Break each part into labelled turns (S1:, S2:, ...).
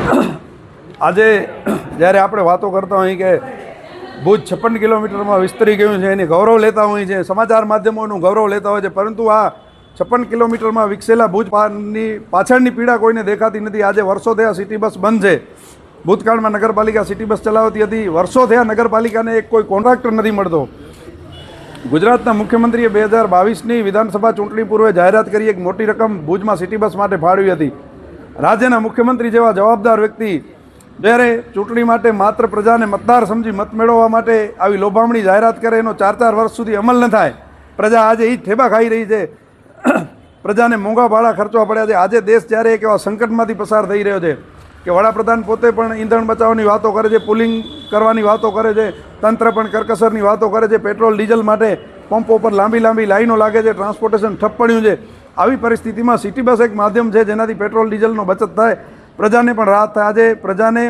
S1: આજે જ્યારે આપણે વાતો કરતા હોઈએ કે ભુજ 56 કિલોમીટરમાં વિસ્તરી ગયું છે, એની ગૌરવ લેતા હોઈએ છીએ, સમાચાર માધ્યમોનું ગૌરવ લેતા હોય છે, પરંતુ આ 56 કિલોમીટરમાં વિકસેલા ભુજની પાછળની પીડા કોઈને દેખાતી નથી। આજે વર્ષો થયા સિટી બસ બંધ છે। ભૂતકાળમાં નગરપાલિકા સિટી બસ ચલાવતી હતી, વર્ષો થયા નગરપાલિકાને એક કોઈ કોન્ટ્રાક્ટર નથી મળતો। ગુજરાતના મુખ્યમંત્રીએ 2022ની વિધાનસભા ચૂંટણી પૂર્વે જાહેરાત કરી એક મોટી રકમ ભુજમાં સિટી બસ માટે ફાળવી હતી। રાજ્યના મુખ્યમંત્રી જેવા જવાબદાર વ્યક્તિ જ્યારે ચૂંટણી માટે માત્ર પ્રજાને મતદાર સમજી મત મેળવવા માટે આવી લોભામણી જાહેરાત કરે, એનો 4 વર્ષ સુધી અમલ ન થાય, પ્રજા આજે એ જ ઠેબા ખાઈ રહી છે, પ્રજાને મોંઘા ભાડા ખર્ચવા પડ્યા છે। આજે દેશ જ્યારે એક એવા સંકટમાંથી પસાર થઈ રહ્યો છે કે વડાપ્રધાન પોતે પણ ઈંધણ બચાવવાની વાતો કરે છે, પુલિંગ કરવાની વાતો કરે છે, તંત્ર પણ કરકસરની વાતો કરે છે, પેટ્રોલ ડીઝલ માટે પંપો પર લાંબી લાંબી લાઈનો લાગે છે, ટ્રાન્સપોર્ટેશન ઠપ પડ્યું છે। આવી પરિસ્થિતિમાં સિટી બસ એક માધ્યમ છે જેનાથી પેટ્રોલ ડીઝલનો બચત થાય, પ્રજાને પણ રાહત થાય। આજે પ્રજાને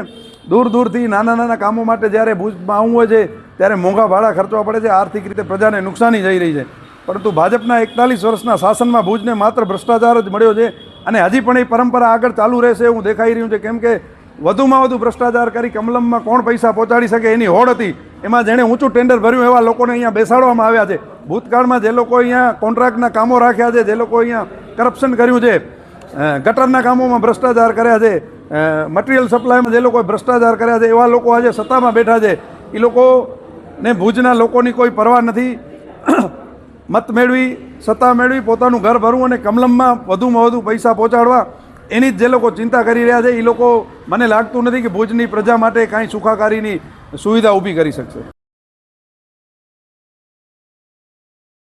S1: દૂર દૂરથી નાના નાના કામો માટે જ્યારે ભુજમાં આવવું હોય છે ત્યારે મોંઘા ભાડા ખર્ચવા પડે છે, આર્થિક રીતે પ્રજાને નુકસાની જઈ રહી છે। પરંતુ ભાજપના 41 વર્ષના શાસનમાં ભુજને માત્ર ભ્રષ્ટાચાર જ મળ્યો છે અને હજી પણ એ પરંપરા આગળ ચાલુ રહેશે એવું દેખાઈ રહ્યું છે, કેમ કે વધુમાં વધુ ભ્રષ્ટાચાર કરી કમલમમાં કોણ પૈસા પહોંચાડી શકે એની હોડ હતી, એમાં જેણે ઊંચું ટેન્ડર ભર્યું એવા લોકોને અહીંયા બેસાડવામાં આવ્યા છે। ભૂતકાળમાં જે લોકો અહીંયા કોન્ટ્રાક્ટના કામો રાખ્યા છે, જે લોકો અહીંયા કરપ્શન કર્યું છે, ગટરના કામોમાં ભ્રષ્ટાચાર કર્યા છે, મટીરિયલ સપ્લાયમાં જે લોકોએ ભ્રષ્ટાચાર કર્યા છે, એવા લોકો આજે સત્તામાં બેઠા છે। એ લોકોને ભુજના લોકોની કોઈ પરવા નથી। મત મેળવી, સત્તા મેળવી, પોતાનું ઘર ભરવું અને કમલમમાં વધુમાં વધુ પૈસા પહોંચાડવા, એની જ જે લોકો ચિંતા કરી રહ્યા છે એ લોકો મને લાગતું નથી કે ભુજની પ્રજા માટે કાંઈ સુખાકારીની સુવિધા ઊભી કરી શકશે।